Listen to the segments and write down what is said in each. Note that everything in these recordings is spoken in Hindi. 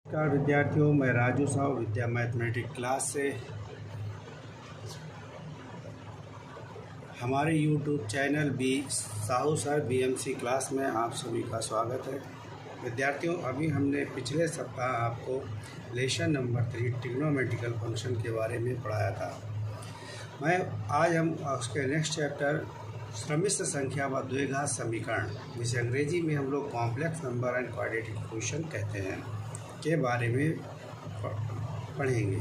नमस्कार विद्यार्थियों, मैं राजू साहू विद्या मैथमेटिक्स क्लास से हमारे YouTube channel B Sahu sir BMC class में आप सभी का स्वागत है। विद्यार्थियों, अभी हमने पिछले सप्ताह आपको लेसन नंबर 3 ट्रिग्नोमेट्रिकल फंक्शन के बारे में पढ़ाया था। आज हम उसके नेक्स्ट चैप्टर सम्मिश्र संख्या व द्विघात समीकरण, जिसे अंग्रेजी में हम लोग complex number and quadratic equation कहते हैं, के बारे में पढ़ेंगे।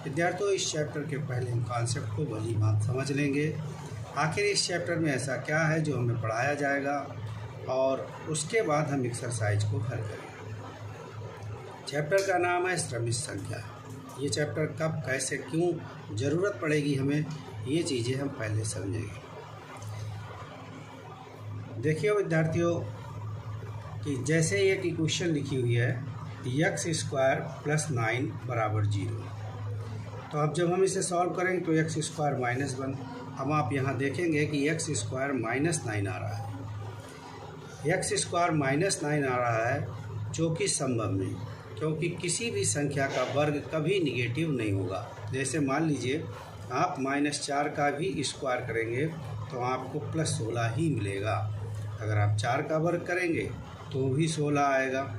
विद्यार्थियों, इस चैप्टर के पहले हम कॉन्सेप्ट को भली बात समझ लेंगे। आखिर इस चैप्टर में ऐसा क्या है जो हमें पढ़ाया जाएगा, और उसके बाद हम एक्सरसाइज को हल करेंगे। चैप्टर का नाम है सम्मिश्र संख्या। ये चैप्टर कब, कैसे, क्यों ज़रूरत पड़ेगी हमें, ये चीज़ें हम पहले समझेंगे। देखिए विद्यार्थियों कि जैसे एक इक्वेशन लिखी हुई है x² + 9 = 0। तो अब जब हम इसे सॉल्व करेंगे तो x² -1। अब आप यहाँ देखेंगे कि x² -9 आ रहा है। x² -9 आ रहा है जो कि संभव नहीं, क्योंकि किसी भी संख्या का वर्ग कभी निगेटिव नहीं होगा। जैसे मान लीजिए आप -4 का भी स्क्वायर करेंगे तो आपको +16 ही मिलेगा। अगर आप 4 का वर्ग करेंगे तो भी 16 आएगा।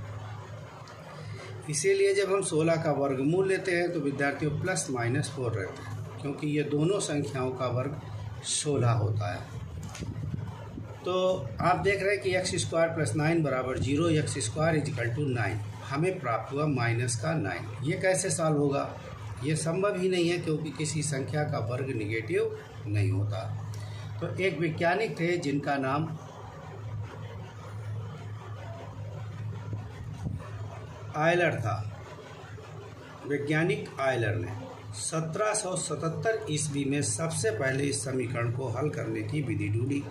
इसीलिए जब हम 16 का वर्गमूल लेते हैं तो विद्यार्थियों +-4 रहते हैं, क्योंकि ये दोनों संख्याओं का वर्ग 16 होता है। तो आप देख रहे हैं कि x² + 9 = 0, x² = 9 हमें प्राप्त हुआ -9। ये कैसे सॉल्व होगा? ये संभव ही नहीं है, क्योंकि किसी संख्या का वर्ग निगेटिव नहीं होता। तो एक वैज्ञानिक थे जिनका नाम आयलर था। वैज्ञानिक आयलर ने 1777 ईस्वी में सबसे पहले इस समीकरण को हल करने की विधि ढूंढी।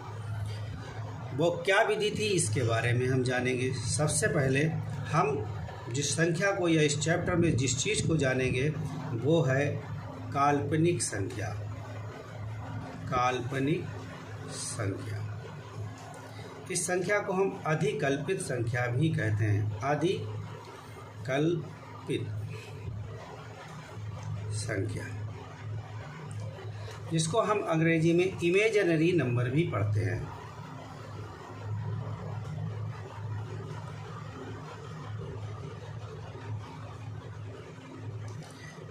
वो क्या विधि थी, इसके बारे में हम जानेंगे। सबसे पहले हम जिस संख्या को या इस चैप्टर में जिस चीज़ को जानेंगे वो है काल्पनिक संख्या। काल्पनिक संख्या, इस संख्या को हम अधिकल्पित संख्या भी कहते हैं। अधिकल्पित संख्या, जिसको हम अंग्रेजी में इमेजिनरी नंबर भी पढ़ते हैं।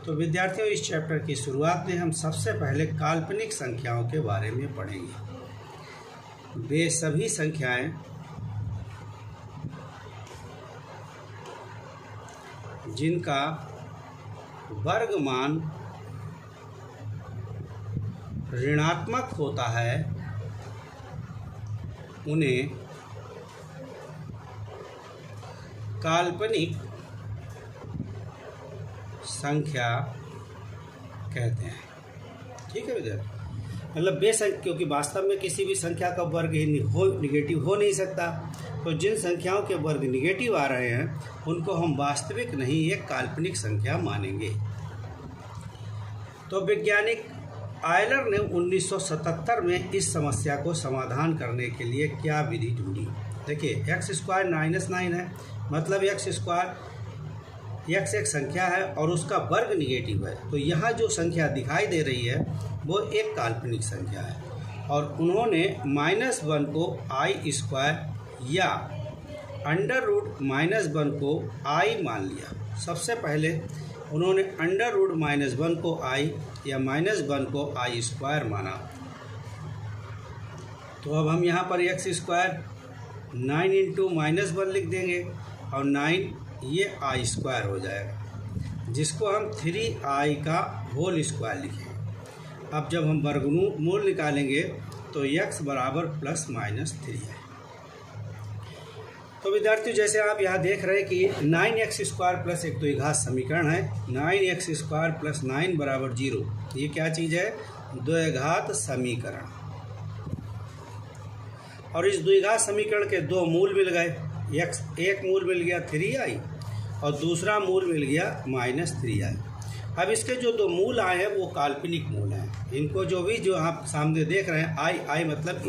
तो विद्यार्थियों, इस चैप्टर की शुरुआत में हम सबसे पहले काल्पनिक संख्याओं के बारे में पढ़ेंगे। वे सभी संख्याएं जिनका वर्गमान ऋणात्मक होता है उन्हें काल्पनिक संख्या कहते हैं। ठीक है विद्यार्थी, मतलब क्योंकि वास्तव में किसी भी संख्या का वर्ग निगेटिव हो नहीं सकता। तो जिन संख्याओं के वर्ग निगेटिव आ रहे हैं उनको हम वास्तविक नहीं, एक काल्पनिक संख्या मानेंगे। तो वैज्ञानिक आयलर ने 1977 में इस समस्या को समाधान करने के लिए क्या विधि ढूंढी। देखिए, x² -9 है, मतलब x एक संख्या है और उसका वर्ग निगेटिव है। तो यहाँ जो संख्या दिखाई दे रही है वो एक काल्पनिक संख्या है, और उन्होंने -1 को i² या √-1 को i मान लिया। सबसे पहले उन्होंने √-1 को i या -1 को i² माना। तो अब हम यहाँ पर x² 9 × -1 लिख देंगे, और 9 ये i² हो जाएगा, जिसको हम 3i का होल स्क्वायर लिखेंगे। अब जब हम वर्गमूल निकालेंगे तो x = ±3 है। तो विद्यार्थियों, जैसे आप यहाँ देख रहे हैं कि 9x² + एक द्विघात समीकरण है। 9x² + 9 = 0। ये क्या चीज़ है? द्विघात समीकरण। और इस द्विघात समीकरण के दो मूल मिल गए। एक मूल मिल गया 3i और दूसरा मूल मिल गया -3i। अब इसके जो दो मूल आए हैं वो काल्पनिक मूल हैं। इनको जो आप सामने देख रहे हैं आई मतलब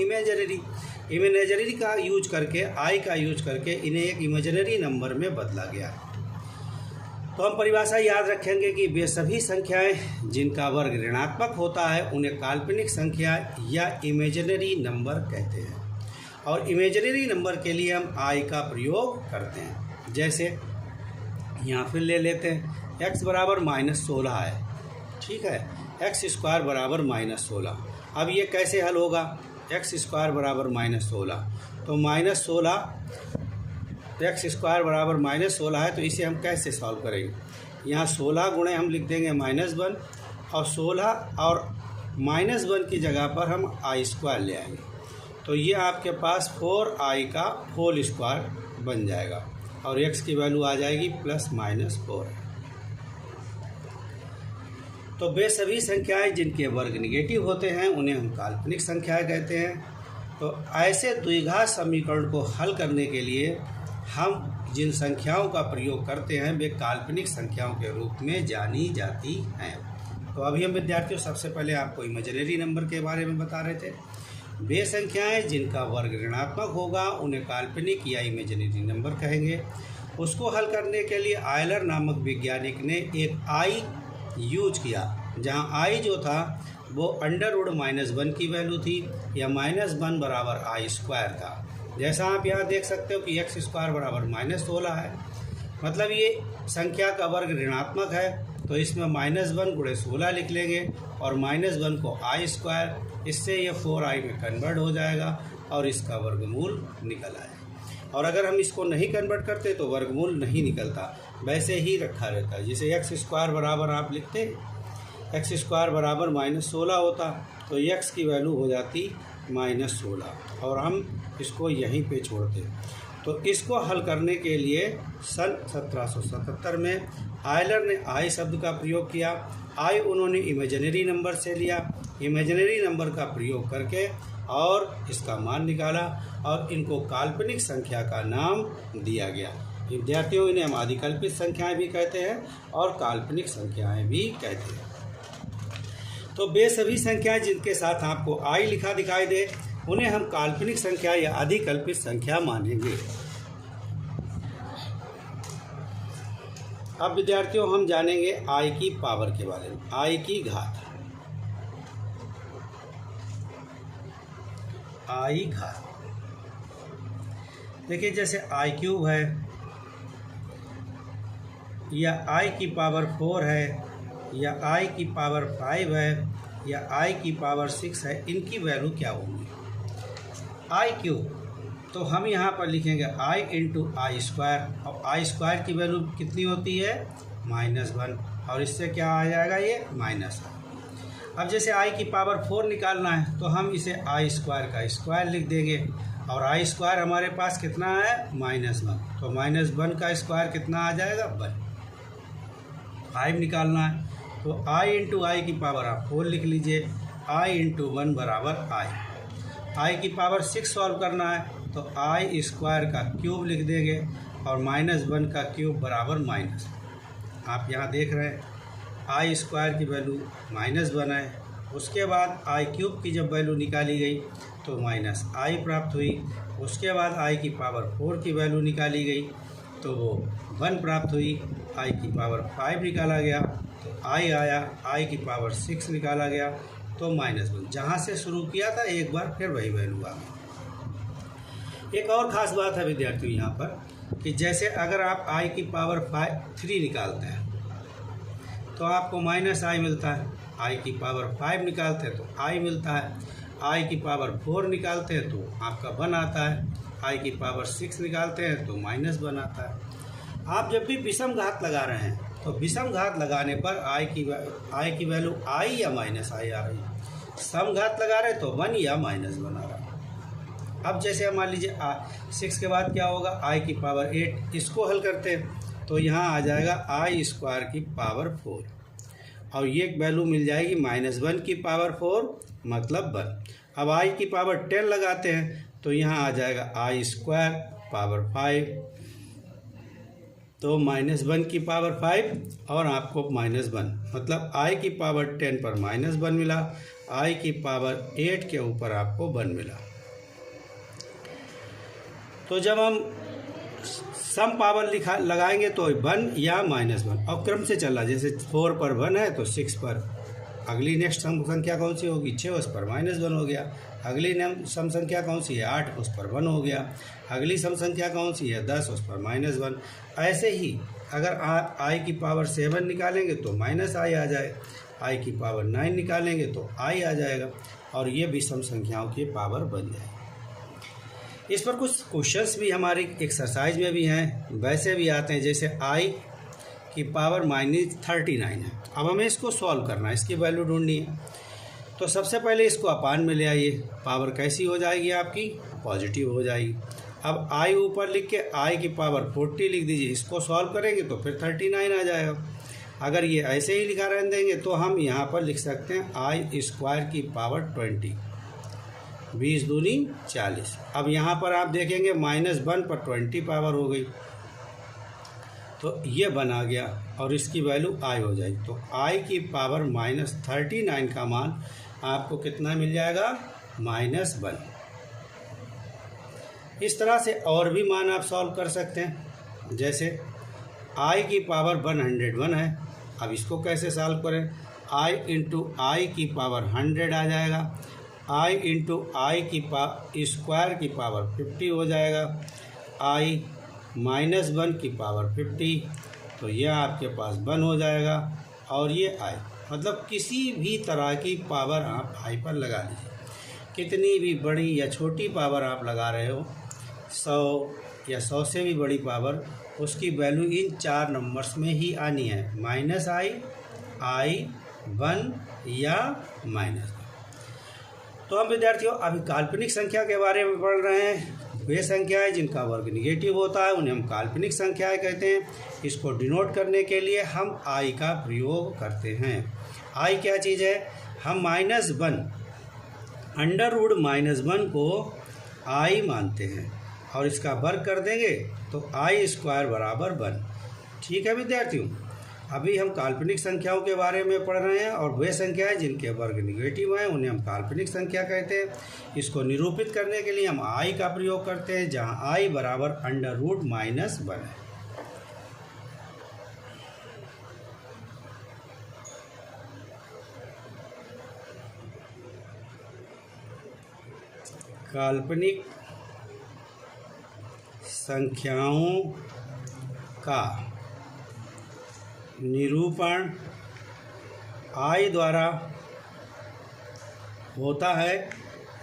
इमेजिनरी का यूज करके, आई का यूज करके इन्हें एक इमेजिनरी नंबर में बदला गया। तो हम परिभाषा याद रखेंगे कि वे सभी संख्याएं जिनका वर्ग ऋणात्मक होता है उन्हें काल्पनिक संख्या या इमेजिनरी नंबर कहते हैं। और इमेजिनरी नंबर के लिए हम आई का प्रयोग करते हैं। जैसे यहाँ फिर ले लेते हैं x बराबर -16 है, ठीक है, एक्स स्क्वायर बराबर -16। अब ये कैसे हल होगा? एक्स स्क्वायर बराबर -16, तो एक्स स्क्वायर बराबर -16 है, तो इसे हम कैसे सॉल्व करेंगे? यहाँ 16 गुणे हम लिख देंगे -1 और 16 और -1 की जगह पर हम आई स्क्वायर ले आएंगे, तो ये आपके पास 4i का होल स्क्वायर बन जाएगा और x की वैल्यू आ जाएगी ±4। तो वे सभी संख्याएं जिनके वर्ग निगेटिव होते हैं उन्हें हम काल्पनिक संख्याएं कहते हैं। तो ऐसे द्विघात समीकरण को हल करने के लिए हम जिन संख्याओं का प्रयोग करते हैं वे काल्पनिक संख्याओं के रूप में जानी जाती हैं। तो अभी हम विद्यार्थियों सबसे पहले आपको इमेजिनरी नंबर के बारे में बता रहे थे। वे संख्याएं जिनका वर्ग ऋणात्मक होगा उन्हें काल्पनिक या इमेजिनरी नंबर कहेंगे। उसको हल करने के लिए आयलर नामक वैज्ञानिक ने एक आई यूज किया, जहां आई जो था वो √-1 की वैल्यू थी या -1 बराबर आई स्क्वायर था। जैसा आप यहाँ देख सकते हो कि एक्स स्क्वायर बराबर -16 है, मतलब ये संख्या का वर्ग ऋणात्मक है, तो इसमें -1 गुणे 16 लिख लेंगे और -1 को आई स्क्वायर, इससे ये 4i में कन्वर्ट हो जाएगा और इसका वर्गमूल निकल आएगा। और अगर हम इसको नहीं कन्वर्ट करते तो वर्गमूल नहीं निकलता, वैसे ही रखा रहता है। जैसे एक्स स्क्वायर बराबर आप लिखते, एक्स स्क्वायर बराबर -16 होता तो एक्स की वैल्यू हो जाती -16 और हम इसको यहीं पे छोड़ते। तो इसको हल करने के लिए सन 1777 में आयलर ने आई शब्द का प्रयोग किया। आई उन्होंने इमेजिनरी नंबर से लिया, इमेजिनरी नंबर का प्रयोग करके और इसका मान निकाला और इनको काल्पनिक संख्या का नाम दिया गया। विद्यार्थियों, इन्हें हम आदिकल्पित संख्याएं भी कहते हैं और काल्पनिक संख्याएं भी कहते हैं। तो वे सभी संख्याएं जिनके साथ आपको आई लिखा दिखाई दे उन्हें हम काल्पनिक संख्या या अधिकल्पित संख्या मानेंगे। अब विद्यार्थियों हम जानेंगे आई की पावर के बारे में, आई की घात। आई घात देखिए, जैसे आई क्यूब है या आई की पावर 4 है या आई की पावर 5 है या आई की पावर 6 है, इनकी वैल्यू क्या होगी? आई क्यूब तो हम यहाँ पर लिखेंगे आई इंटू आई स्क्वायर, और आई स्क्वायर की वैल्यू कितनी होती है? -1, और इससे क्या आ जाएगा? ये माइनस। अब जैसे आई की पावर 4 निकालना है तो हम इसे आई स्क्वायर का स्क्वायर लिख देंगे और आई स्क्वायर हमारे पास कितना है? -1, तो -1 का स्क्वायर कितना आ जाएगा? 1। 5 निकालना है तो आई इंटू आई की पावर आप 4 लिख लीजिए, आई इंटू 1 बराबर आई की पावर 6 सॉल्व करना है तो आई स्क्वायर का क्यूब लिख देंगे और -1 का क्यूब बराबर माइनस। आप यहाँ देख रहे हैं आई स्क्वायर की वैल्यू -1 है, उसके बाद आई क्यूब की जब वैल्यू निकाली गई तो -i प्राप्त हुई, उसके बाद आई की पावर 4 की वैल्यू निकाली गई तो वो 1 प्राप्त हुई, आई की पावर 5 निकाला गया तो आई आया, आई की पावर 6 निकाला गया तो -1। जहाँ से शुरू किया था एक बार फिर वही वैल्यू आ गई। एक और ख़ास बात है विद्यार्थियों यहाँ पर कि जैसे अगर आप आई की पावर 3 निकालते हैं तो आपको -i मिलता है, आई की पावर 5 निकालते हैं तो i मिलता है, आई की पावर 4 निकालते हैं तो आपका 1 आता है, आई की पावर 6 निकालते हैं तो -1 आता है। आप जब भी विषम घात लगा रहे हैं तो विषम घात लगाने पर आई की वैल्यू i या -i आ रही है, सम घात लगा रहे तो 1 या -1 आ रहा है। अब जैसे हम मान लीजिए 6 के बाद क्या होगा? आई की पावर 8, इसको हल करते हैं तो यहाँ आ जाएगा आई स्क्वायर की पावर 4 और ये वैल्यू मिल जाएगी -1 की पावर 4 मतलब 1। अब आई की पावर 10 लगाते हैं तो यहाँ आ जाएगा आई स्क्वायर पावर 5 तो -1 की पावर 5 और आपको -1 मतलब आई की पावर 10 पर -1 मिला, आई की पावर 8 के ऊपर आपको 1 मिला। तो जब हम सम पावर लिखा लगाएंगे तो 1 या -1, और क्रम से चल रहा, जैसे 4 पर 1 है तो 6 पर अगली नेक्स्ट सम संख्या कौन सी होगी, 6, उस पर -1 हो गया। अगली सम संख्या कौन सी है, 8, उस पर 1 हो गया। अगली सम संख्या कौन सी है, 10, उस पर -1। ऐसे ही अगर आई की पावर 7 निकालेंगे तो -i आ जाए, आई की पावर 9 निकालेंगे तो i आ जाएगा, और ये भी सम संख्याओं की पावर बन जाएगी। इस पर कुछ क्वेश्चंस भी हमारी एक्सरसाइज में भी हैं, वैसे भी आते हैं, जैसे i की पावर -39 है। अब हमें इसको सॉल्व करना है, इसकी वैल्यू ढूंढनी है। तो सबसे पहले इसको अपान में ले आइए, पावर कैसी हो जाएगी आपकी, पॉजिटिव हो जाएगी। अब i ऊपर लिख के i की पावर 40 लिख दीजिए, इसको सॉल्व करेंगे तो फिर 39 आ जाएगा। अगर ये ऐसे ही लिखा रहने देंगे तो हम यहाँ पर लिख सकते हैं i² की पावर 20, 20 दूनी 40। अब यहाँ पर आप देखेंगे -1 पर 20 पावर हो गई, तो ये बना गया, और इसकी वैल्यू i हो जाएगी। तो i की पावर -39 का मान आपको कितना मिल जाएगा, -1। इस तरह से और भी मान आप सॉल्व कर सकते हैं, जैसे i की पावर 101 है। अब इसको कैसे सॉल्व करें, i इंटू आई की पावर 100 आ जाएगा, i इंटू आई की स्क्वायर की पावर 50 हो जाएगा, i -1 की पावर 50, तो यह आपके पास 1 हो जाएगा, और ये i, मतलब किसी भी तरह की पावर आप i पर लगा लीजिए, कितनी भी बड़ी या छोटी पावर आप लगा रहे हो, 100 या 100 से भी बड़ी पावर, उसकी वैल्यू इन 4 नंबर्स में ही आनी है, -i, i, 1 या -1। तो हम विद्यार्थियों अभी काल्पनिक संख्या के बारे में पढ़ रहे हैं। वे संख्याएं जिनका वर्ग निगेटिव होता है उन्हें हम काल्पनिक संख्याएं कहते हैं। इसको डिनोट करने के लिए हम i का प्रयोग करते हैं। i क्या चीज़ है, हम -1 √-1 को i मानते हैं, और इसका वर्ग कर देंगे तो i² बराबर 1। ठीक है विद्यार्थियों, अभी हम काल्पनिक संख्याओं के बारे में पढ़ रहे हैं, और वे संख्याएं जिनके वर्ग निगेटिव हैं उन्हें हम काल्पनिक संख्या कहते हैं। इसको निरूपित करने के लिए हम i का प्रयोग करते हैं, जहां i बराबर √-1 है। काल्पनिक संख्याओं का निरूपण i द्वारा होता है,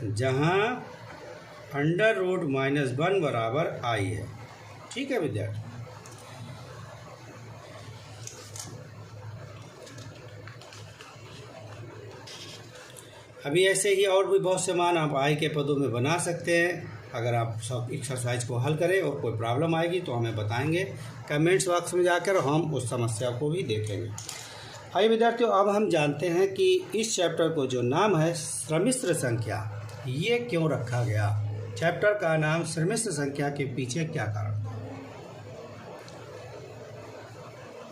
जहां √-1 बराबर i है। ठीक है विद्यार्थी, अभी ऐसे ही और भी बहुत से मान आप i के पदों में बना सकते हैं। अगर आप सब एक्सरसाइज को हल करें और कोई प्रॉब्लम आएगी तो हमें बताएंगे कमेंट्स बॉक्स में जाकर, हम उस समस्या को भी देखेंगे। आइए विद्यार्थियों, अब हम जानते हैं कि इस चैप्टर को जो नाम है सम्मिश्र संख्या, ये क्यों रखा गया। चैप्टर का नाम सम्मिश्र संख्या के पीछे क्या कारण।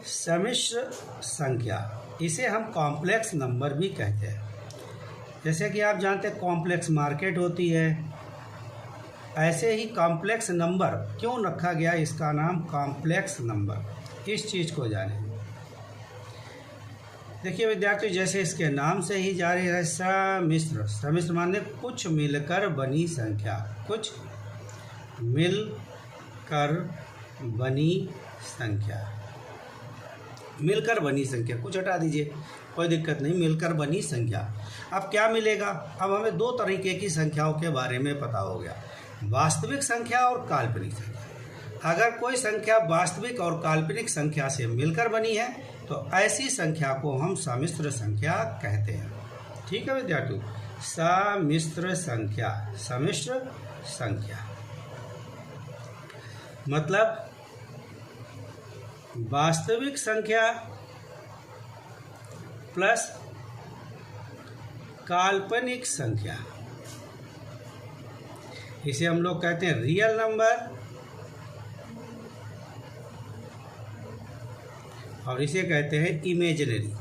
सम्मिश्र संख्या, इसे हम कॉम्प्लेक्स नंबर भी कहते हैं। जैसे कि आप जानते हैं कॉम्प्लेक्स मार्केट होती है, ऐसे ही कॉम्प्लेक्स नंबर क्यों रखा गया, इसका नाम कॉम्प्लेक्स नंबर। इस चीज़ को जानें। देखिए विद्यार्थी, जैसे इसके नाम से ही जारी है, सम्मिश्र, सम्मिश्र माने कुछ मिलकर बनी संख्या, कुछ मिलकर बनी संख्या, मिलकर बनी संख्या, कुछ हटा दीजिए कोई दिक्कत नहीं, मिलकर बनी संख्या। अब क्या मिलेगा, अब हमें 2 तरीके की संख्याओं के बारे में पता हो गया, वास्तविक संख्या और काल्पनिक संख्या। अगर कोई संख्या वास्तविक और काल्पनिक संख्या से मिलकर बनी है तो ऐसी संख्या को हम सम्मिश्र संख्या कहते हैं। ठीक है विद्यार्थियों, सम्मिश्र संख्या, सम्मिश्र संख्या मतलब वास्तविक संख्या प्लस काल्पनिक संख्या, इसे हम लोग कहते हैं रियल नंबर, और इसे कहते हैं इमेजिनरी।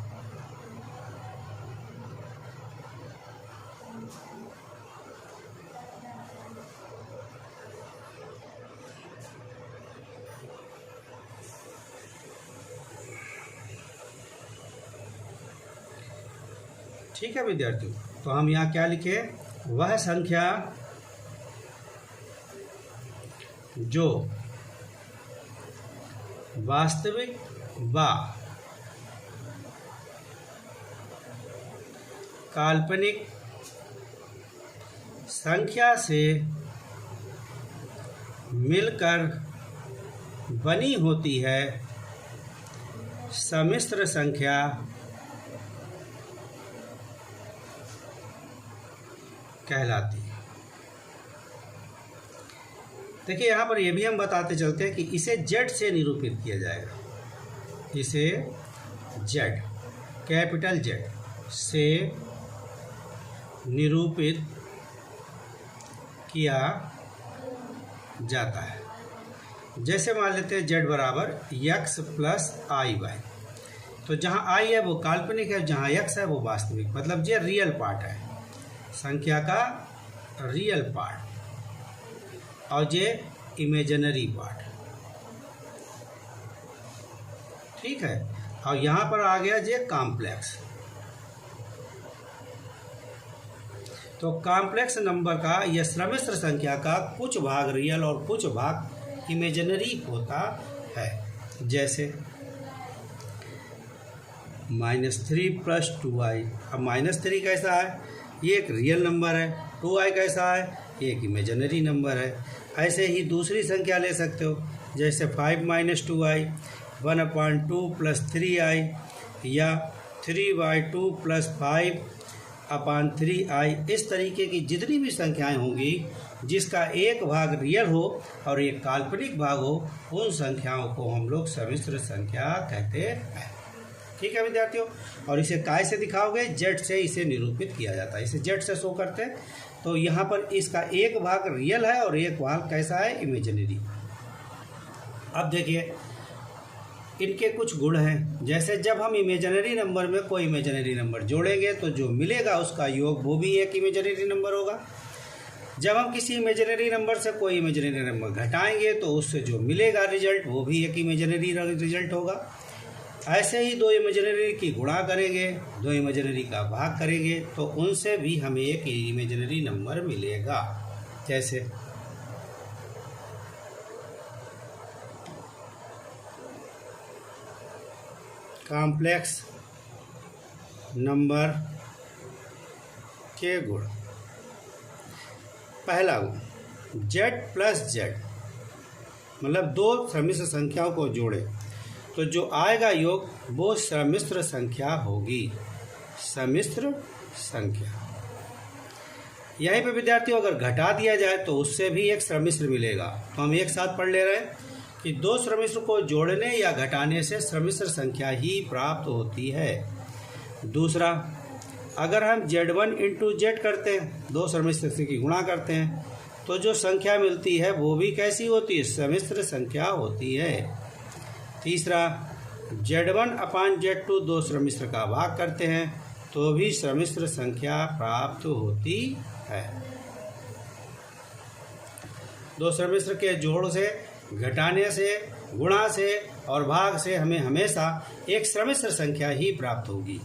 ठीक है विद्यार्थियों, तो हम यहाँ क्या लिखे, वह संख्या जो वास्तविक व काल्पनिक संख्या से मिलकर बनी होती है सम्मिश्र संख्या कहलाती है। देखिए यहाँ पर यह भी हम बताते चलते हैं कि इसे Z से निरूपित किया जाएगा। इसे Z, कैपिटल Z से निरूपित किया जाता है। जैसे मान लेते हैं Z बराबर x प्लस आई वाई, तो जहाँ I है वो काल्पनिक है, जहाँ x है वो वास्तविक, मतलब ये रियल पार्ट है, संख्या का रियल पार्ट, और ये इमेजिनरी पार्ट। ठीक है, और यहाँ पर आ गया ये कॉम्प्लेक्स। तो कॉम्प्लेक्स नंबर का या सम्मिश्र संख्या का कुछ भाग रियल और कुछ भाग इमेजिनरी होता है। जैसे -3 + 2i। अब -3 कैसा है, ये एक रियल नंबर है, 2i कैसा है, ये एक इमेजिनरी नंबर है। ऐसे ही दूसरी संख्या ले सकते हो, जैसे 5 - 2i, 1/2 + 3i, या 3/2 + 5/3i। इस तरीके की जितनी भी संख्याएं होंगी जिसका एक भाग रियल हो और एक काल्पनिक भाग हो, उन संख्याओं को हम लोग सम्मिश्र संख्या कहते हैं। ठीक है विद्यार्थियों, और इसे काय से दिखाओगे, Z से इसे निरूपित किया जाता है। इसे Z से शो करते हैं। तो यहाँ पर इसका एक भाग रियल है और एक भाग कैसा है, इमेजिनरी। अब देखिए इनके कुछ गुण हैं। जैसे जब हम इमेजिनरी नंबर में कोई इमेजिनरी नंबर जोड़ेंगे तो जो मिलेगा उसका योग वो भी एक इमेजिनरी नंबर होगा। जब हम किसी इमेजिनरी नंबर से कोई इमेजिनरी नंबर घटाएंगे तो उससे जो मिलेगा रिजल्ट वो भी एक इमेजिनरी रिजल्ट होगा। ऐसे ही दो इमेजिनरी की गुणा करेंगे, दो इमेजिनरी का भाग करेंगे तो उनसे भी हमें एक इमेजिनरी नंबर मिलेगा। जैसे कॉम्प्लेक्स नंबर के गुण। पहला गुण, Z + Z, मतलब दो सम्मिश्र संख्याओं को जोड़े तो जो आएगा योग वो सम्मिश्र संख्या होगी। सम्मिश्र संख्या, यहीं पे विद्यार्थियों अगर घटा दिया जाए तो उससे भी एक सम्मिश्र मिलेगा। तो हम एक साथ पढ़ ले रहे हैं कि दो सम्मिश्र को जोड़ने या घटाने से सम्मिश्र संख्या ही प्राप्त होती है। दूसरा, अगर हम Z1 × Z करते हैं, दो सम्मिश्र की गुणा करते हैं, तो जो संख्या मिलती है वो भी कैसी होती है, सम्मिश्र संख्या होती है। तीसरा, Z1/Z2 दो सम्मिश्र का भाग करते हैं तो भी सम्मिश्र संख्या प्राप्त होती है। दो सम्मिश्र के जोड़ से, घटाने से, गुणा से और भाग से हमें हमेशा एक सम्मिश्र संख्या ही प्राप्त होगी।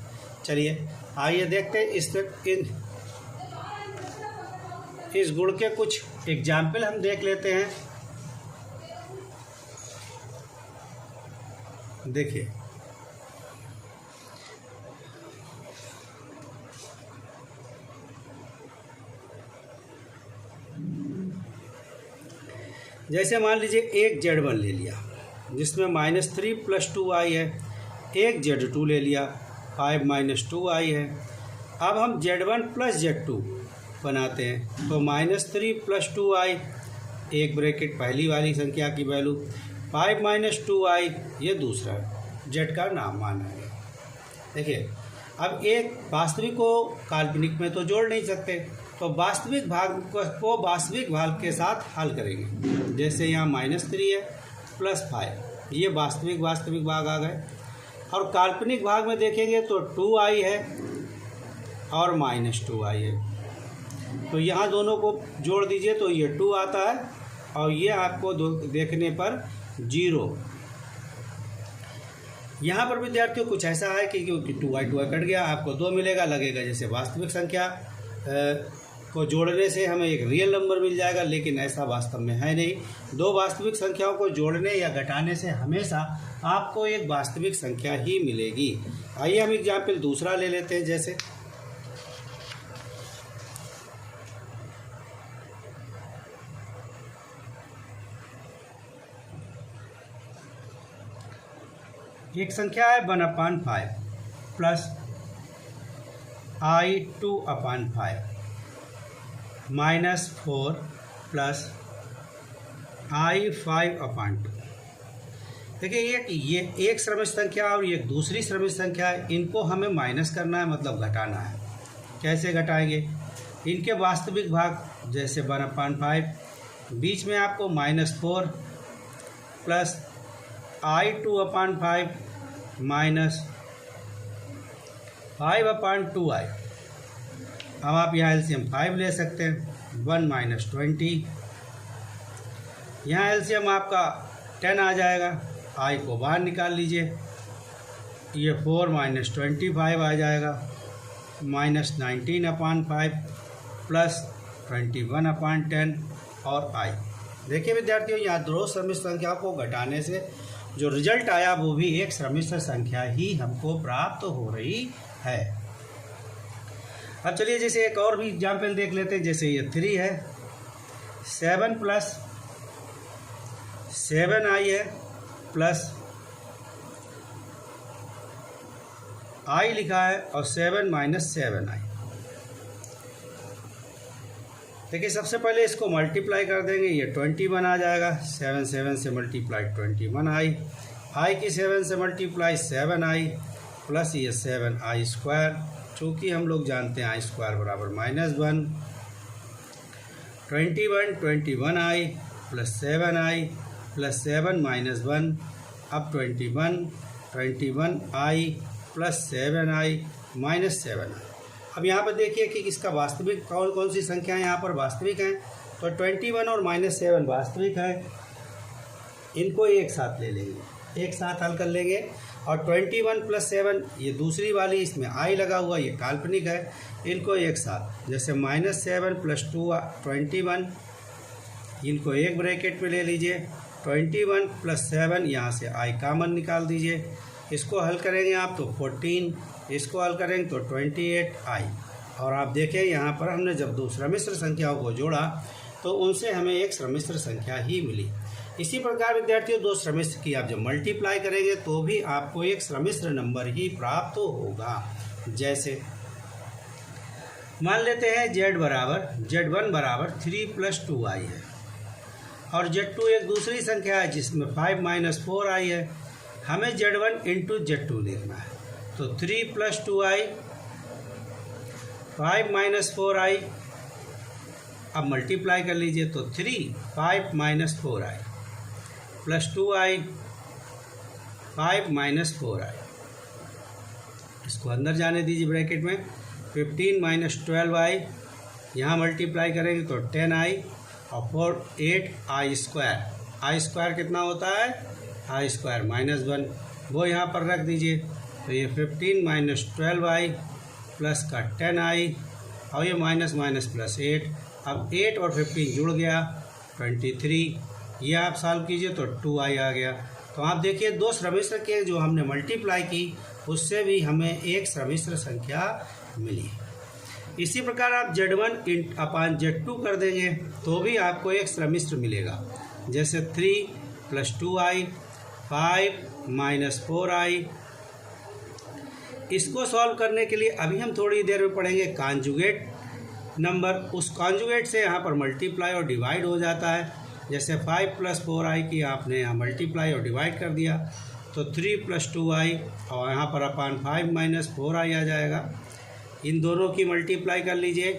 चलिए आइए देखते हैं इस गुण के कुछ एग्जाम्पल हम देख लेते हैं। देखिए जैसे मान लीजिए एक Z1 ले लिया जिसमें -3 + 2i है, एक Z2 ले लिया 5 - 2i है। अब हम Z1 + Z2 बनाते हैं तो -3 + 2i, एक ब्रैकेट पहली वाली संख्या की वैल्यू, 5 - 2i ये दूसरा Z का नाम माना है। देखिए अब एक वास्तविक को काल्पनिक में तो जोड़ नहीं सकते, तो वास्तविक भाग को वास्तविक भाग के साथ हल करेंगे। जैसे यहाँ -3 है +5, ये वास्तविक भाग आ गए। और काल्पनिक भाग में देखेंगे तो 2i है और -2i है, तो यहाँ दोनों को जोड़ दीजिए तो ये 2 आता है और ये आपको देखने पर 0। यहाँ पर विद्यार्थियों कुछ ऐसा है कि क्योंकि 2i कट गया, आपको 2 मिलेगा, लगेगा जैसे वास्तविक संख्या को जोड़ने से हमें एक रियल नंबर मिल जाएगा, लेकिन ऐसा वास्तव में है नहीं। दो वास्तविक संख्याओं को जोड़ने या घटाने से हमेशा आपको एक वास्तविक संख्या ही मिलेगी। आइए हम एग्जाम्पल दूसरा ले लेते हैं। जैसे एक संख्या है 1/5 प्लस i2/5 -4 प्लस i5/2। देखिए ये एक श्रमिक संख्या और ये दूसरी श्रमिक संख्या है, इनको हमें माइनस करना है, मतलब घटाना है। कैसे घटाएंगे? इनके वास्तविक भाग जैसे 1/5, बीच में आपको -4 प्लस i2/5 माइनस 5/2i। अब आप यहाँ एलसीएम 5 ले सकते हैं, 1 - 20। यहाँ एलसीएम आपका 10 आ जाएगा, i को बाहर निकाल लीजिए, ये 4 - 25 आ जाएगा, -19/5 प्लस 21/10 और i। देखिए विद्यार्थियों, यहाँ दो सम्मिश्र संख्याओं को घटाने से जो रिजल्ट आया वो भी एक सम्मिश्र संख्या ही हमको प्राप्त हो रही है। अब चलिए जैसे एक और भी एग्जाम्पल देख लेते हैं। जैसे ये 3 है, 7 + 7i है, प्लस i लिखा है और 7 - 7i। देखिए सबसे पहले इसको मल्टीप्लाई कर देंगे, ये 21 आ जाएगा। 7 से मल्टीप्लाई 21i, i की 7 से मल्टीप्लाई 7i प्लस ये 7i², चूँकि हम लोग जानते हैं i² बराबर -1। 21i प्लस 7i प्लस 7 - 1, अब 21i प्लस 7i - 7i। अब यहाँ पर देखिए कि इसका वास्तविक कौन सी संख्या यहाँ पर वास्तविक हैं, तो 21 और -7 वास्तविक है। इनको एक साथ ले लेंगे, एक साथ हल कर लेंगे। और 21 + 7 ये दूसरी वाली, इसमें i लगा हुआ, ये काल्पनिक है। इनको एक साथ, जैसे -7 + 2 21, इनको एक ब्रैकेट में ले लीजिए। 21 + 7, यहाँ से i कॉमन निकाल दीजिए। इसको हल करेंगे आप तो 14, इसको हल करेंगे तो 28i। और आप देखें यहाँ पर हमने जब दो सम्मिश्र संख्याओं को जोड़ा तो उनसे हमें एक सम्मिश्र संख्या ही मिली। इसी प्रकार विद्यार्थियों, दो सम्मिश्र की आप जब मल्टीप्लाई करेंगे तो भी आपको एक सम्मिश्र नंबर ही प्राप्त होगा। जैसे मान लेते हैं Z1 बराबर 3 + 2i है, और Z2 एक दूसरी संख्या है जिसमें 5 - 4i है। हमें Z1 × Z2 देखना है, तो 3 + 2i 5 - 4i, अब मल्टीप्लाई कर लीजिए तो 3 5 - 4i प्लस 2i 5 - 4i। इसको अंदर जाने दीजिए ब्रैकेट में। 15 - 12i, यहाँ मल्टीप्लाई करेंगे तो 10i और 4 8i²। i² कितना होता है? i² -1, वो यहाँ पर रख दीजिए। तो ये 15 - 12i प्लस का 10i और ये माइनस प्लस 8। अब 8 और 15 जुड़ गया 23, ये आप सॉल्व कीजिए तो 2i आ गया। तो आप देखिए दो सम्मिश्र के जो हमने मल्टीप्लाई की उससे भी हमें एक सम्मिश्र संख्या मिली। इसी प्रकार आप Z1/Z2 कर देंगे तो भी आपको एक सम्मिश्र मिलेगा। जैसे 3 + 2i 5 - 4i। इसको सॉल्व करने के लिए अभी हम थोड़ी देर में पढ़ेंगे कॉन्जुगेट नंबर। उस कॉन्जुगेट से यहाँ पर मल्टीप्लाई और डिवाइड हो जाता है। जैसे 5 + 4i की आपने यहाँ मल्टीप्लाई और डिवाइड कर दिया तो 3 + 2i और यहाँ पर अपान 5 - 4i आ जाएगा। इन दोनों की मल्टीप्लाई कर लीजिए।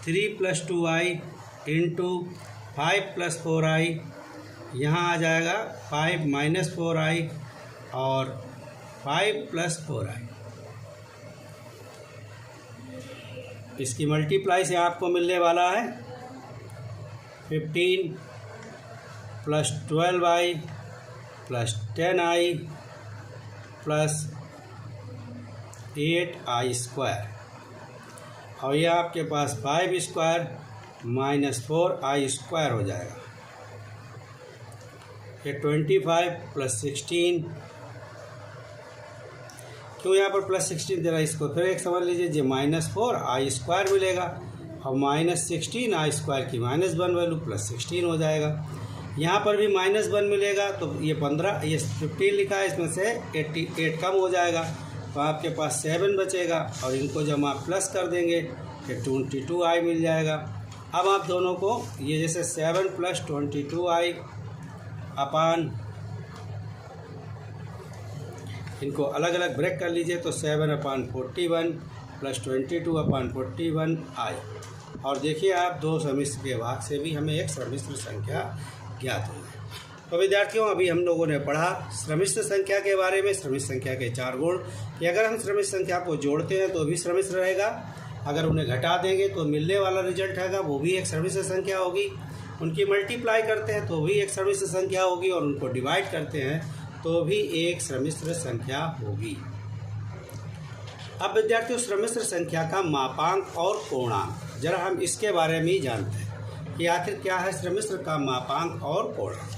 3 + 2i × 5 + 4i, यहाँ आ जाएगा 5 - 4i और 5 + 4i। इसकी मल्टीप्लाई से आपको मिलने वाला है 15 + 12i plus 10i plus 8i square, और यह आपके पास 5 स्क्वायर माइनस 4i स्क्वायर हो जाएगा। ये 25 प्लस 16, क्यों यहाँ पर प्लस 16 दे रहा है, इसको फिर एक समझ लीजिए, जो -4i स्क्वायर मिलेगा और -16i स्क्वायर की -1 वैल्यू प्लस 16 हो जाएगा। यहाँ पर भी -1 मिलेगा, तो ये 15 लिखा है, इसमें से 88 कम हो जाएगा, तो आपके पास 7 बचेगा, और इनको जब आप प्लस कर देंगे फिर 22i मिल जाएगा। अब आप दोनों को ये जैसे 7 प्लस 22i अपान, इनको अलग अलग ब्रेक कर लीजिए, तो 7/41 प्लस 22/41i, और देखिए आप दो सम्मिश्र के भाग से भी हमें एक सम्मिश्र संख्या ज्ञात हुई है। तो विद्यार्थियों, अभी हम लोगों ने पढ़ा सम्मिश्र संख्या के बारे में, सम्मिश्र संख्या के 4 गुण, कि अगर हम सम्मिश्र संख्या को जोड़ते हैं तो भी सम्मिश्र रहेगा, अगर उन्हें घटा देंगे तो मिलने वाला रिजल्ट आएगा वो भी एक सम्मिश्र संख्या होगी, उनकी मल्टीप्लाई करते हैं तो भी एक सम्मिश्र संख्या होगी, और उनको डिवाइड करते हैं तो भी एक सम्मिश्र संख्या होगी। अब विद्यार्थियों, सम्मिश्र संख्या का मापांक और पूर्णांक, जरा हम इसके बारे में ही जानते हैं कि आखिर क्या है सम्मिश्र का मापांक और पूर्णांक।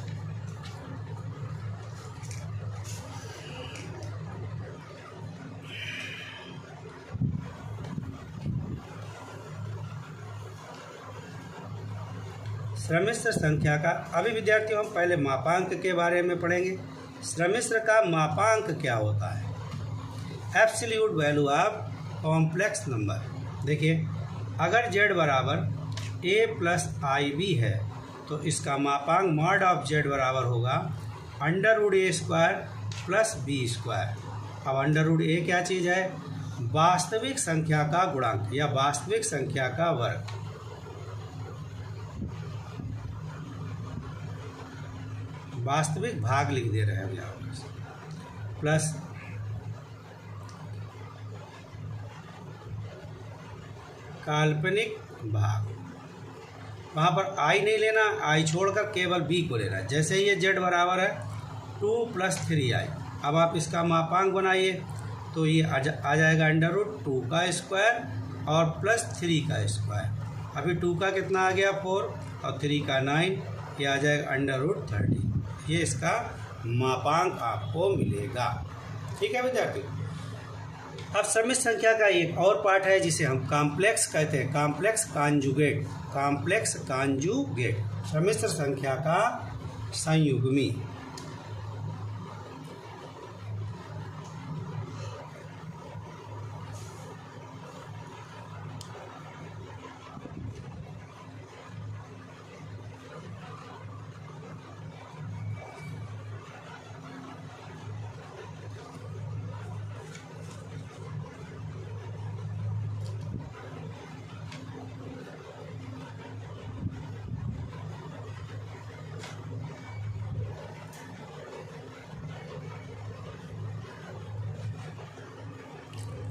सम्मिश्र संख्या का, अभी विद्यार्थियों हम पहले मापांक के बारे में पढ़ेंगे। सम्मिश्र का मापांक क्या होता है? Absolute value of complex number. देखिए, अगर z बराबर a प्लस IB है तो इसका मापांक मॉड ऑफ z बराबर होगा √a² प्लस b²। अब √a क्या चीज़ है? वास्तविक संख्या का गुणांक या वास्तविक संख्या का वर्ग। वास्तविक भाग लिख दे रहे हैं हम यहाँ पर, प्लस काल्पनिक भाग। वहाँ पर i नहीं लेना, i छोड़कर केवल b को लेना है। जैसे ये z बराबर है 2 + 3i, अब आप इसका मापांक बनाइए तो ये आ जाएगा √2 का स्क्वायर और प्लस 3 का स्क्वायर। अभी 2 का कितना आ गया 4 और 3 का 9, ये आ जाएगा √30। ये इसका मापांक आपको मिलेगा। ठीक है विद्यार्थी। अब सम्मिश्र संख्या का एक और पार्ट है जिसे हम कॉम्प्लेक्स कहते हैं, कॉम्प्लेक्स कॉन्जुगेट। कॉम्प्लेक्स कॉन्जुगेट, सम्मिश्र संख्या का संयुग्मी।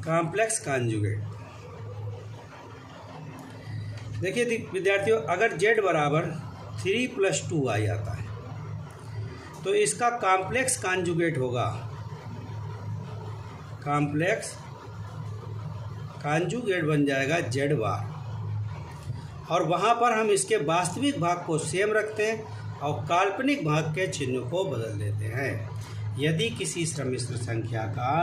Complex conjugate. देखिए विद्यार्थियों, अगर z बराबर 3 + 2i आता है तो इसका कॉम्प्लेक्स कॉन्जुगेट होगा, कॉम्प्लेक्स कॉन्जुगेट बन जाएगा z बार, और वहाँ पर हम इसके वास्तविक भाग को सेम रखते हैं और काल्पनिक भाग के चिन्ह को बदल देते हैं। यदि किसी सम्मिश्र संख्या का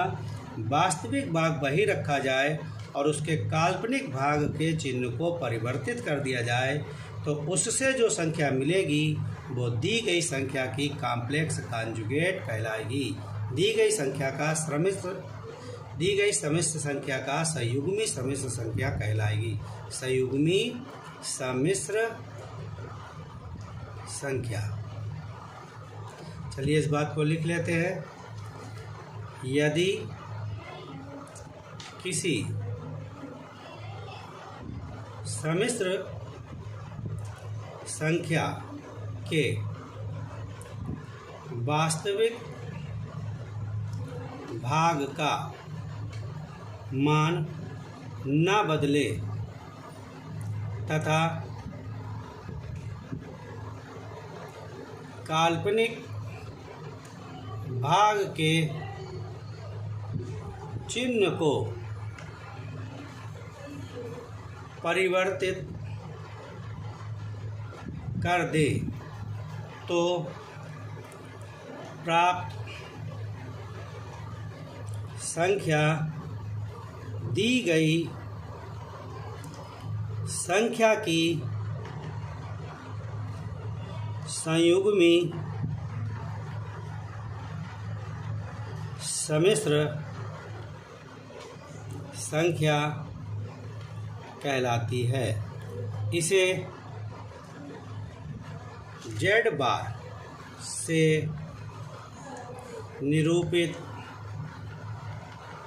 वास्तविक भाग वही रखा जाए और उसके काल्पनिक भाग के चिन्ह को परिवर्तित कर दिया जाए तो उससे जो संख्या मिलेगी वो दी गई संख्या की कॉम्प्लेक्स कॉन्जुगेट कहलाएगी। दी गई सम्मिश्र संख्या का संयुग्मी सम्मिश्र संख्या कहलाएगी। संयुग्मी सम्मिश्र संख्या। चलिए इस बात को लिख लेते हैं। यदि किसी सम्मिश्र संख्या के वास्तविक भाग का मान न बदले तथा काल्पनिक भाग के चिन्ह को परिवर्तित कर दे तो प्राप्त संख्या दी गई संख्या की संयुग्मी सम्मिश्र संख्या कहलाती है। इसे Z बार से निरूपित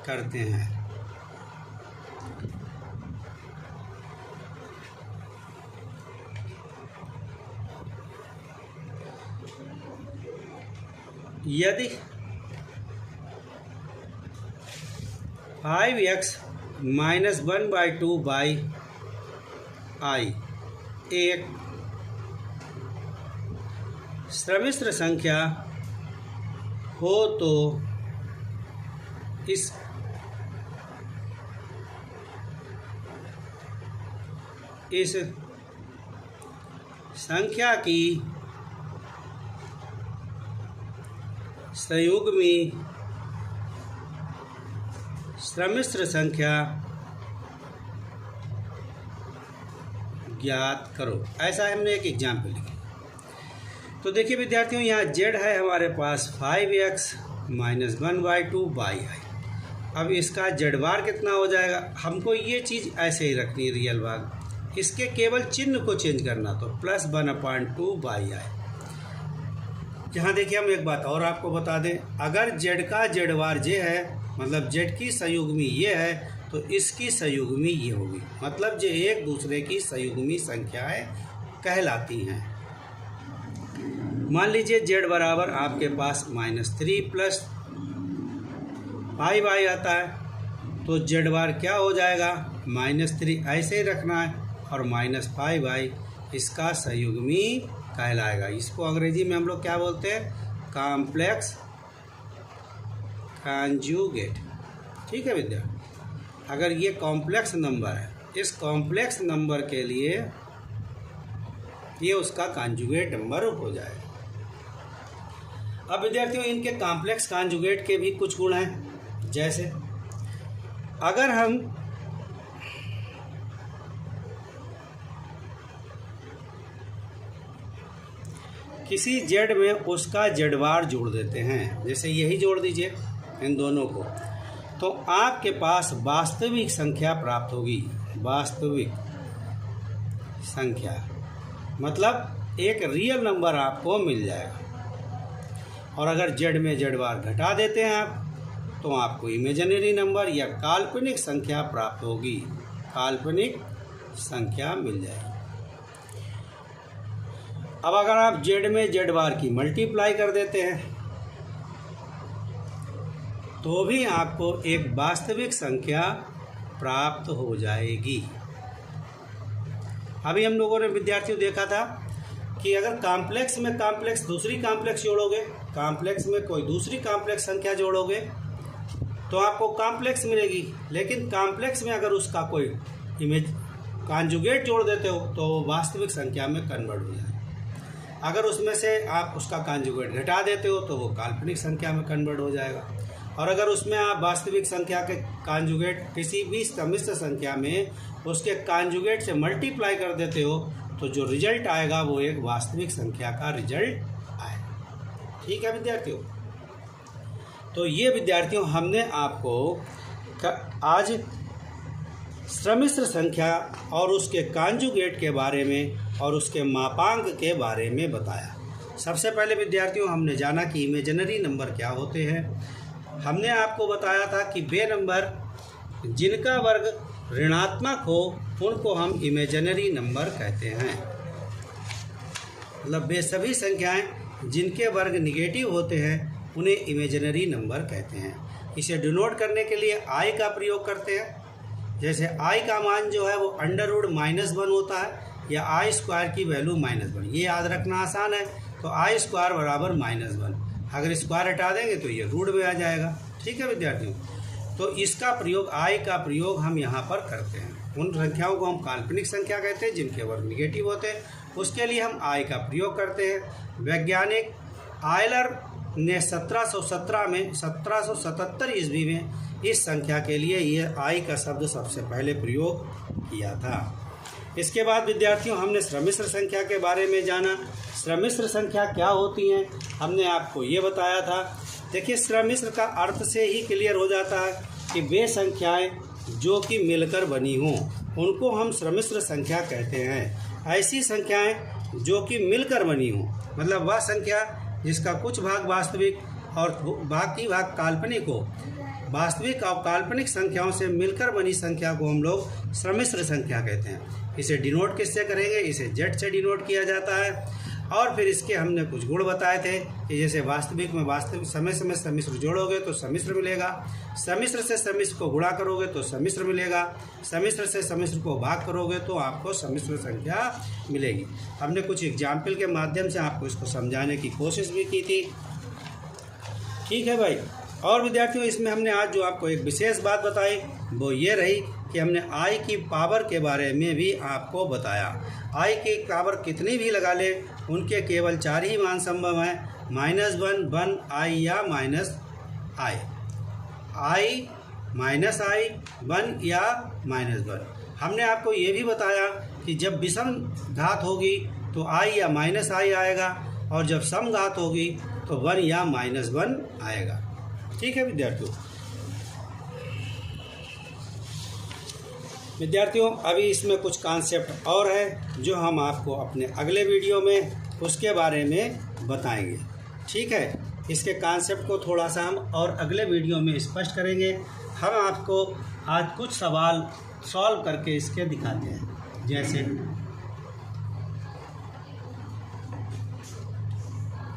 करते हैं। यदि 5x माइनस 1/2 बाई आई एक सम्मिश्र संख्या हो तो इस संख्या की संयुग्मी सम्मिश्र संख्या ज्ञात करो। ऐसा हमने एक एग्जाम्पल लिखा। तो देखिए विद्यार्थियों, यहाँ Z है हमारे पास 5x माइनस 1/2 बाई आई। अब इसका Z बार कितना हो जाएगा, हमको ये चीज़ ऐसे ही रखनी है रियल भाग, इसके केवल चिन्ह को चेंज करना, तो प्लस 1/2 बाई आई। यहाँ देखिए हम एक बात और आपको बता दें, अगर Z का Z बार ये है, मतलब Z की संयुग्मी ये है, तो इसकी संयुग्मी ये होगी, मतलब ये एक दूसरे की संयुग्मी संख्याएं कहलाती हैं। मान लीजिए Z बराबर आपके पास -3 प्लस 5y आता है, तो Z बार क्या हो जाएगा, -3 ऐसे ही रखना है और -5y इसका संयुग्मी कहलाएगा। इसको अंग्रेजी में हम लोग क्या बोलते हैं, कॉम्प्लेक्स कॉन्जुगेट। ठीक है विद्यार्थी, अगर ये कॉम्प्लेक्स नंबर है, इस कॉम्प्लेक्स नंबर के लिए ये उसका कॉन्जुगेट नंबर हो जाएगा। अब विद्यार्थियों, इनके कॉम्प्लेक्स कॉन्जुगेट के भी कुछ गुण हैं, जैसे अगर हम किसी Z में उसका Z बार जोड़ देते हैं, जैसे यही जोड़ दीजिए इन दोनों को, तो आपके पास वास्तविक संख्या प्राप्त होगी। वास्तविक संख्या मतलब एक रियल नंबर आपको मिल जाएगा। और अगर Z में Z बार घटा देते हैं आप, तो आपको इमेजिनरी नंबर या काल्पनिक संख्या प्राप्त होगी, काल्पनिक संख्या मिल जाएगी। अब अगर आप Z में Z बार की मल्टीप्लाई कर देते हैं, तो भी आपको एक वास्तविक संख्या प्राप्त हो जाएगी। अभी हम लोगों ने विद्यार्थियों देखा था कि अगर कॉम्प्लेक्स में कॉम्प्लेक्स दूसरी कॉम्प्लेक्स जोड़ोगे, कॉम्प्लेक्स में कोई दूसरी कॉम्प्लेक्स संख्या जोड़ोगे, तो आपको कॉम्प्लेक्स मिलेगी। लेकिन कॉम्प्लेक्स में अगर उसका कोई इमेज कॉन्जुगेट जोड़ देते हो, तो वास्तविक संख्या में कन्वर्ट हो जाएगा। अगर उसमें से आप उसका कॉन्जुगेट घटा देते हो, तो वो काल्पनिक संख्या में कन्वर्ट हो जाएगा। और अगर उसमें आप वास्तविक संख्या के कॉन्जुगेट किसी भी सम्मिश्र संख्या में उसके कॉन्जुगेट से मल्टीप्लाई कर देते हो, तो जो रिजल्ट आएगा वो एक वास्तविक संख्या का रिजल्ट आएगा। ठीक है विद्यार्थियों, तो ये विद्यार्थियों हमने आपको आज सम्मिश्र संख्या और उसके कॉन्जुगेट के बारे में और उसके मापांक के बारे में बताया। सबसे पहले विद्यार्थियों हमने जाना कि इमेजिनरी नंबर क्या होते हैं। हमने आपको बताया था कि वे नंबर जिनका वर्ग ऋणात्मक हो उनको हम इमेजिनरी नंबर कहते हैं। मतलब वे सभी संख्याएं जिनके वर्ग निगेटिव होते हैं उन्हें इमेजिनरी नंबर कहते हैं। इसे डिनोट करने के लिए आई का प्रयोग करते हैं। जैसे आई का मान जो है वो √-1 होता है, या आई स्क्वायर की वैल्यू -1। ये याद रखना आसान है। तो आई स्क्वायर बराबर -1। अगर स्क्वायर हटा देंगे तो ये रूट में आ जाएगा। ठीक है विद्यार्थियों, तो इसका प्रयोग आई का प्रयोग हम यहाँ पर करते हैं। उन संख्याओं को हम काल्पनिक संख्या कहते हैं जिनके वर्ग निगेटिव होते हैं, उसके लिए हम आई का प्रयोग करते हैं। वैज्ञानिक आयलर ने 1777 ईस्वी में इस संख्या के लिए ये आई का शब्द सबसे पहले प्रयोग किया था। इसके बाद विद्यार्थियों हमने सम्मिश्र संख्या के बारे में जाना। सम्मिश्र संख्या क्या होती हैं हमने आपको ये बताया था। देखिए, सम्मिश्र का अर्थ से ही क्लियर हो जाता है कि वे संख्याएं जो कि मिलकर बनी हों उनको हम सम्मिश्र संख्या कहते हैं। ऐसी संख्याएं जो कि मिलकर बनी हों, मतलब वह संख्या जिसका कुछ भाग वास्तविक और बाकी भाग काल्पनिक हो, वास्तविक और काल्पनिक संख्याओं से मिलकर बनी संख्या को हम लोग सम्मिश्र संख्या कहते हैं। इसे डिनोट किससे करेंगे? इसे जेड से डिनोट किया जाता है। और फिर इसके हमने कुछ गुण बताए थे कि जैसे वास्तविक में वास्तविक समय समय सम्मिश्र जोड़ोगे तो सम्मिश्र मिलेगा, सम्मिश्र से सम्मिश्र को गुणा करोगे तो सम्मिश्र मिलेगा, सम्मिश्र से सम्मिश्र को भाग करोगे तो आपको सम्मिश्र संख्या मिलेगी। हमने कुछ एग्जाम्पल के माध्यम से आपको इसको समझाने की कोशिश भी की थी। ठीक है भाई। और विद्यार्थियों, इसमें हमने आज जो आपको एक विशेष बात बताई वो ये रही कि हमने आई की पावर के बारे में भी आपको बताया। आई की पावर कितनी भी लगा ले, उनके केवल 4 ही मान संभव हैं, -1, 1, आई या माइनस आई, -i, 1 या -1। हमने आपको ये भी बताया कि जब विषम घात होगी तो आई या माइनस आई आएगा, और जब सम घात होगी तो 1 या -1 आएगा। ठीक है विद्यार्थियों, अभी इसमें कुछ कॉन्सेप्ट और है जो हम आपको अपने अगले वीडियो में उसके बारे में बताएंगे। ठीक है, इसके कॉन्सेप्ट को थोड़ा सा हम और अगले वीडियो में स्पष्ट करेंगे। हम आपको आज कुछ सवाल सॉल्व करके इसके दिखाते हैं। जैसे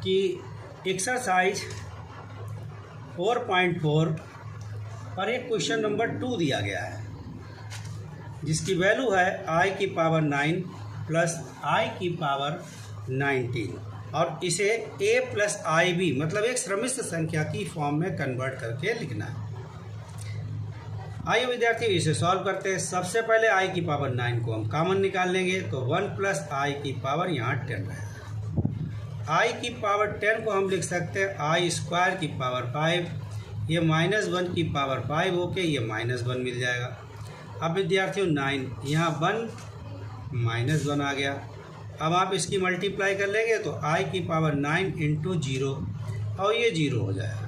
कि एक्सरसाइज 4.4 पर एक क्वेश्चन नंबर 2 दिया गया है जिसकी वैल्यू है i की पावर 9 प्लस i की पावर 19, और इसे a प्लस आई बी मतलब एक सम्मिश्र संख्या की फॉर्म में कन्वर्ट करके लिखना है। आइए विद्यार्थियों, इसे सॉल्व करते हैं। सबसे पहले i की पावर 9 को हम कॉमन निकाल लेंगे तो 1 प्लस i की पावर यहाँ 10 रहेगा। i की पावर 10 को हम लिख सकते हैं i स्क्वायर की पावर 5, ये -1 की पावर 5 होके ये -1 मिल जाएगा। अब विद्यार्थियों 9 यहाँ 1 -1 आ गया। अब आप इसकी मल्टीप्लाई कर लेंगे तो i की पावर 9 इंटू 0 और ये 0 हो जाएगा।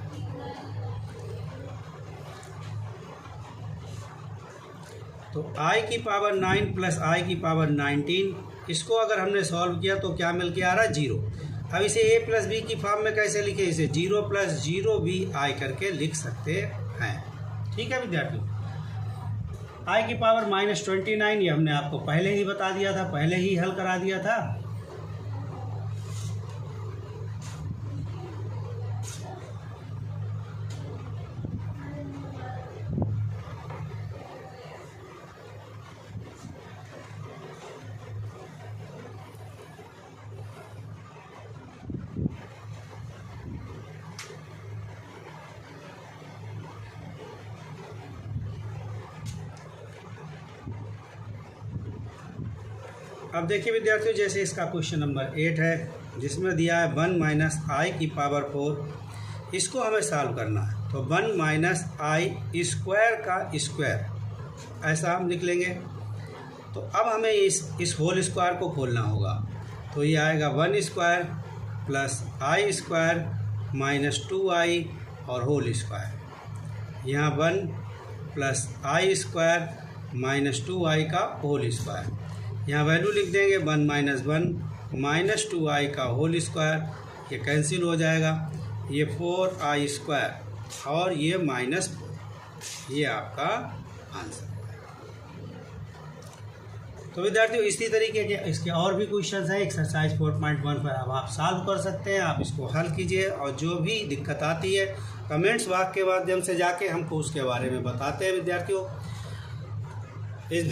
तो i की पावर 9 प्लस i की पावर 19, इसको अगर हमने सॉल्व किया तो क्या मिल के आ रहा है? 0। अब इसे a प्लस बी की फॉर्म में कैसे लिखे? इसे 0 प्लस 0bi करके लिख सकते हैं। ठीक है विद्यार्थियों, i की पावर -29 ये हमने आपको पहले ही बता दिया था, पहले ही हल करा दिया था। अब देखिए विद्यार्थियों, जैसे इसका क्वेश्चन नंबर 8 है जिसमें दिया है 1 माइनस आई की पावर 4, इसको हमें सॉल्व करना है। तो 1 माइनस आई स्क्वायर का स्क्वायर ऐसा हम लिख लेंगे। तो अब हमें इस होल स्क्वायर को खोलना होगा। तो ये आएगा 1 स्क्वायर प्लस आई स्क्वायर माइनस 2i और होल स्क्वायर, यहाँ 1 प्लस आई स्क्वायर माइनस 2i का होल स्क्वायर, यहाँ वैल्यू लिख देंगे 1 माइनस 1 माइनस 2i का होल स्क्वायर, ये कैंसिल हो जाएगा, ये 4i स्क्वायर और ये माइनस, ये आपका आंसर। तो विद्यार्थियों इसी तरीके के इसके और भी क्वेश्चंस हैं एक्सरसाइज 4.1 पर, अब आप सॉल्व कर सकते हैं। आप इसको हल कीजिए और जो भी दिक्कत आती है कमेंट्स बॉक्स के माध्यम से जाके हमको उसके बारे में बताते हैं। विद्यार्थियों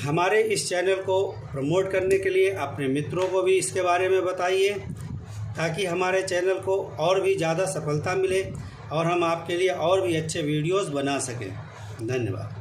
हमारे इस चैनल को प्रमोट करने के लिए अपने मित्रों को भी इसके बारे में बताइए ताकि हमारे चैनल को और भी ज़्यादा सफलता मिले और हम आपके लिए और भी अच्छे वीडियोस बना सकें। धन्यवाद।